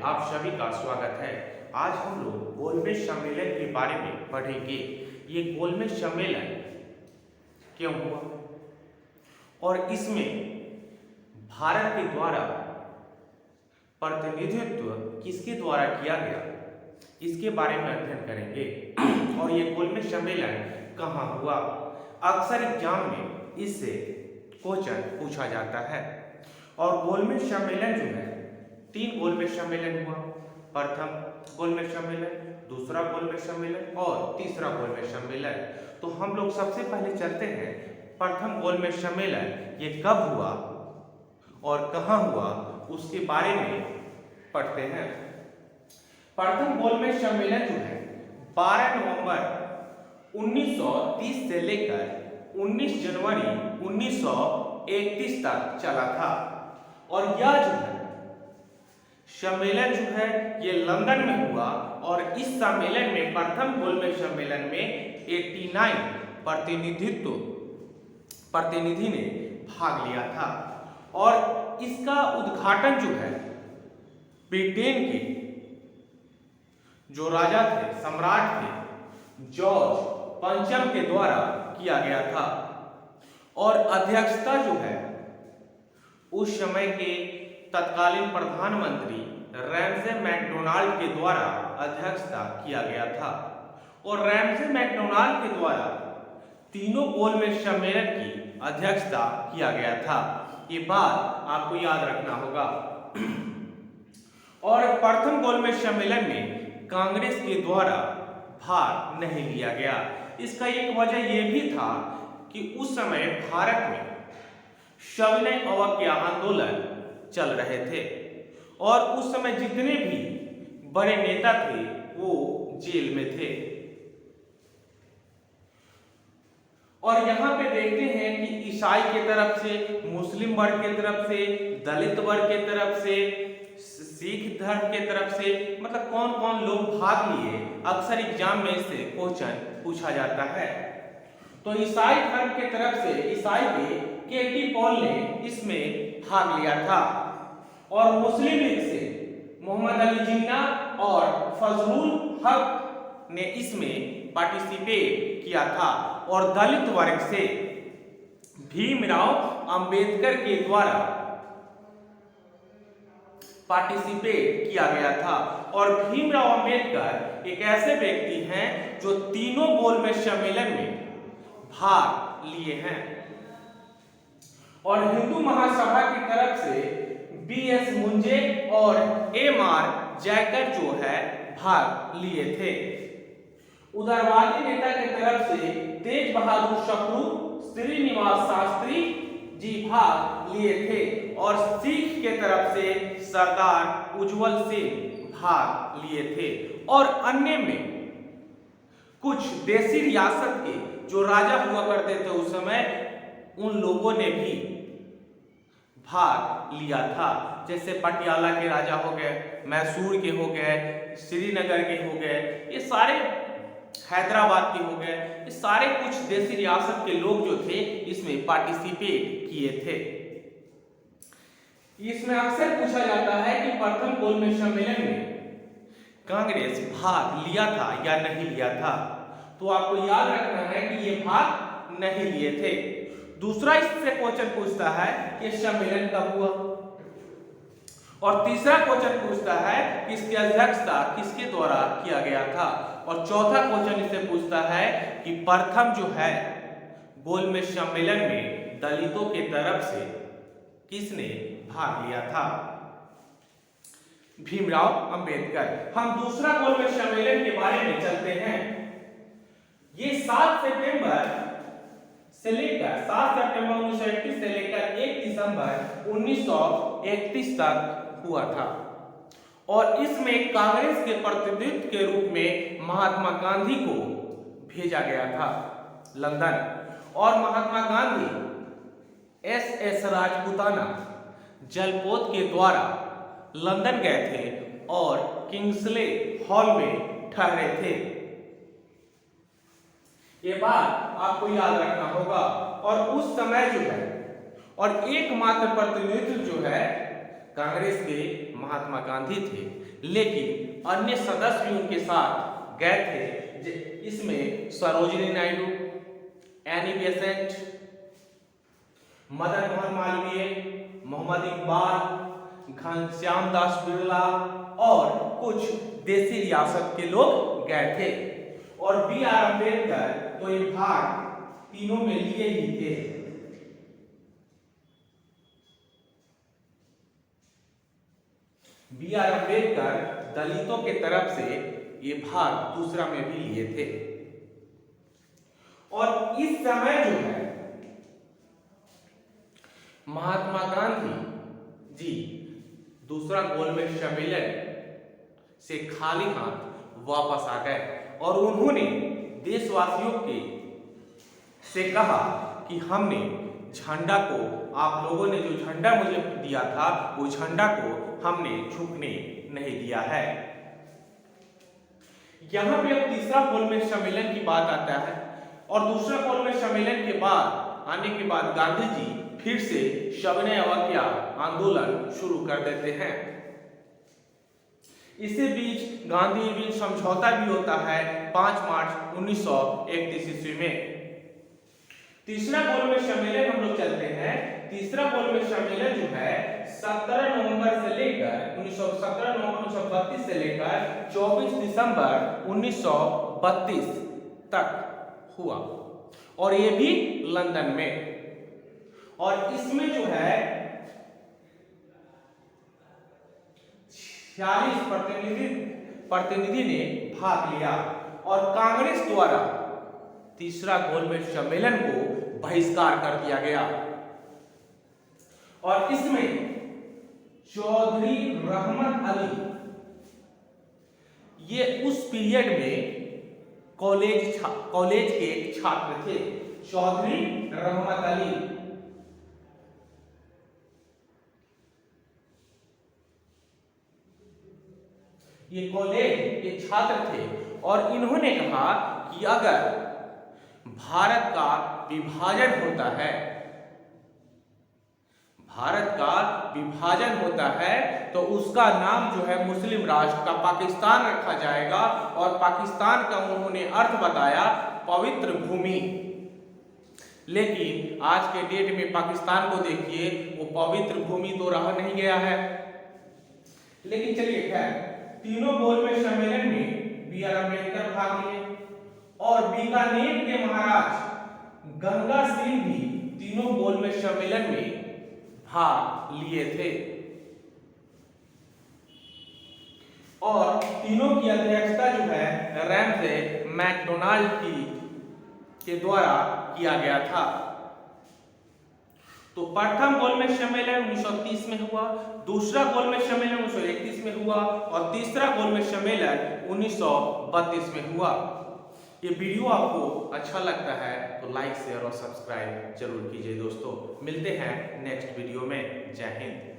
आप सभी का स्वागत है। आज हम लोग गोलमेज सम्मेलन के बारे में पढ़ेंगे। ये गोलमेज सम्मेलन क्यों हुआ और इसमें भारत के द्वारा प्रतिनिधित्व किसके द्वारा किया गया, इसके बारे में अध्ययन करेंगे। और ये गोलमेज सम्मेलन कहाँ हुआ? अक्सर एग्जाम में इससे क्वेश्चन पूछा जाता है। और गोलमेज सम्मेलन जो है, 3 गोलमेज सम्मेलन हुआ। प्रथम गोलमेज सम्मेलन, दूसरा गोलमेज सम्मेलन और तीसरा गोलमेज सम्मेलन। तो हम लोग सबसे पहले चलते हैं प्रथम गोलमेज सम्मेलन ये कब हुआ और कहाँ हुआ, उसके बारे में पढ़ते हैं। प्रथम गोलमेज सम्मेलन जो है 12 नवंबर 1930 से लेकर 19 जनवरी 1931 तक चला था। और यह जो है सम्मेलन जो है ये लंदन में हुआ। और इस सम्मेलन में प्रथम गोलमेज सम्मेलन में 89 प्रतिनिधि ने भाग लिया था। और इसका उद्घाटन जो है ब्रिटेन के जो राजा थे, सम्राट थे, जॉर्ज पंचम के द्वारा किया गया था। और अध्यक्षता जो है उस समय के तत्कालीन प्रधानमंत्री रैमसे मैकडोनाल्ड के द्वारा अध्यक्षता किया गया था। और रैमसे मैकडोनाल्ड के द्वारा तीनों गोलमेज सम्मेलन की अध्यक्षता किया गया था। ये बात आपको याद रखना होगा। और प्रथम गोलमेज सम्मेलन में कांग्रेस के द्वारा भाग नहीं लिया गया। इसका एक वजह यह भी था कि उस समय भारत में सविनय अवज्ञा आंदोलन चल रहे थे। और उस समय जितने भी बड़े नेता थे वो जेल में थे। और यहाँ पे देखते हैं कि ईसाई के तरफ से, मुस्लिम वर्ग के तरफ से, दलित वर्ग के तरफ से, सिख धर्म के तरफ से, मतलब कौन कौन लोग भाग लिए। अक्सर एग्जाम में इससे क्वेश्चन पूछा जाता है। तो ईसाई धर्म के तरफ से ईसाई के पॉल ने इसमें भाग लिया था। और मुस्लिम लीग से मोहम्मद अली जिन्ना और फजलुल हक ने इसमें पार्टिसिपेट किया था। और दलित वर्ग से भीमराव अंबेडकर के द्वारा पार्टिसिपेट किया गया था। और भीमराव अंबेडकर एक ऐसे व्यक्ति हैं जो तीनों गोलमेज सम्मेलन में भाग लिए हैं। और हिंदू महासभा की तरफ से बीएस मुंजे और एमआर जयकर जो है भाग लिए थे। उदारवादी नेता की तरफ से तेज बहादुर शक्रू, श्रीनिवास शास्त्री जी भाग लिए थे। और सिख के तरफ से सरदार उज्जवल सिंह भाग लिए थे। और अन्य में कुछ देसी रियासत के जो राजा हुआ करते थे उस समय, उन लोगों ने भी भाग लिया था। जैसे पटियाला के राजा हो गए, मैसूर के हो गए, श्रीनगर के हो गए, ये सारे हैदराबाद के हो गए, ये सारे कुछ देसी रियासत के लोग जो थे इसमें पार्टिसिपेट किए थे। इसमें अक्सर पूछा जाता है कि प्रथम गोलमेज सम्मेलन में कांग्रेस भाग लिया था या नहीं लिया था। तो आपको याद रखना है कि ये भाग नहीं लिए थे। दूसरा इससे क्वेश्चन पूछता है कि सम्मेलन कब हुआ। और तीसरा क्वेश्चन पूछता है कि इसकी अध्यक्षता किसके द्वारा किया गया था। और चौथा क्वेश्चन इससे पूछता है कि प्रथम जो है गोलमेज सम्मेलन में दलितों के तरफ से किसने भाग लिया था? भीमराव अंबेडकर। हम दूसरा गोलमेज सम्मेलन के बारे में चलते हैं। ये 7 सितंबर 1931 से लेकर 1 दिसंबर 1931 तक हुआ था। और इसमें कांग्रेस के प्रतिनिधित्व के रूप में महात्मा गांधी को भेजा गया था लंदन। और महात्मा गांधी एस राजपूताना जलपोत के द्वारा लंदन गए थे और किंग्सले हॉल में ठहरे थे। ये बात आपको याद रखना होगा। और उस समय जो है और एकमात्र प्रतिनिधित्व जो है कांग्रेस के महात्मा गांधी थे, लेकिन अन्य सदस्य भी उनके साथ गए थे। इसमें सरोजिनी नायडू, एनी बेसेंट, मदन मोहन मालवीय, मोहम्मद इकबाल, घनश्याम दास बिरला और कुछ देसी रियासत के लोग गए थे। और बी आर अम्बेडकर तो ये भाग तीनों में लिए ही थे। बी आर अम्बेडकर दलितों के तरफ से ये भाग दूसरा में भी लिए थे। और इस समय जो है महात्मा गांधी जी दूसरा गोलमेज सम्मेलन से खाली हाथ वापस आ गए और उन्होंने देशवासियों के से कहा कि हमने झंडा को, आप लोगों ने जो झंडा मुझे दिया था वो झंडा को हमने झुकने नहीं दिया है। यहां पे अब तीसरा गोलमेज सम्मेलन की बात आता है और दूसरा गोलमेज सम्मेलन के बाद आने के बाद गांधी जी फिर से सविनय अवज्ञा आंदोलन शुरू कर देते हैं। इसी बीच गांधी बीच समझौता भी होता है 5 मार्च 1931 ईस्वी में। तीसरा गोलमेज सम्मेलन हम लोग चलते हैं। तीसरा गोलमेज सम्मेलन जो है 17 नवंबर से लेकर 1932 से लेकर 24 दिसंबर 1932 तक हुआ और ये भी लंदन में। और इसमें जो है 46 प्रतिनिधि ने भाग लिया और कांग्रेस द्वारा तीसरा गोलमेज सम्मेलन को बहिष्कार कर दिया गया। और इसमें चौधरी रहमत अली ये उस पीरियड में कॉलेज के एक छात्र थे। चौधरी रहमत अली ये कॉलेज के छात्र थे और इन्होंने कहा कि अगर भारत का विभाजन होता है, भारत का विभाजन होता है तो उसका नाम जो है मुस्लिम राष्ट्र का पाकिस्तान रखा जाएगा। और पाकिस्तान का उन्होंने अर्थ बताया पवित्र भूमि। लेकिन आज के डेट में पाकिस्तान को देखिए, वो पवित्र भूमि तो रह नहीं गया है। लेकिन चलिए खैर, तीनों गोलमेज सम्मेलन में बी आर अम्बेडकर भाग लिए और बीकानेर के महाराज गंगा सिंह भी तीनों गोलमेज सम्मेलन में भाग लिए थे। और तीनों की अध्यक्षता जो है रैमसे मैकडोनाल्ड के द्वारा किया गया था। तो प्रथम गोलमेज सम्मेलन 1930 में हुआ, दूसरा गोलमेज सम्मेलन 1931 में हुआ और तीसरा गोलमेज सम्मेलन 1932 में हुआ। ये वीडियो आपको अच्छा लगता है तो लाइक शेयर और सब्सक्राइब जरूर कीजिए दोस्तों। मिलते हैं नेक्स्ट वीडियो में। जय हिंद।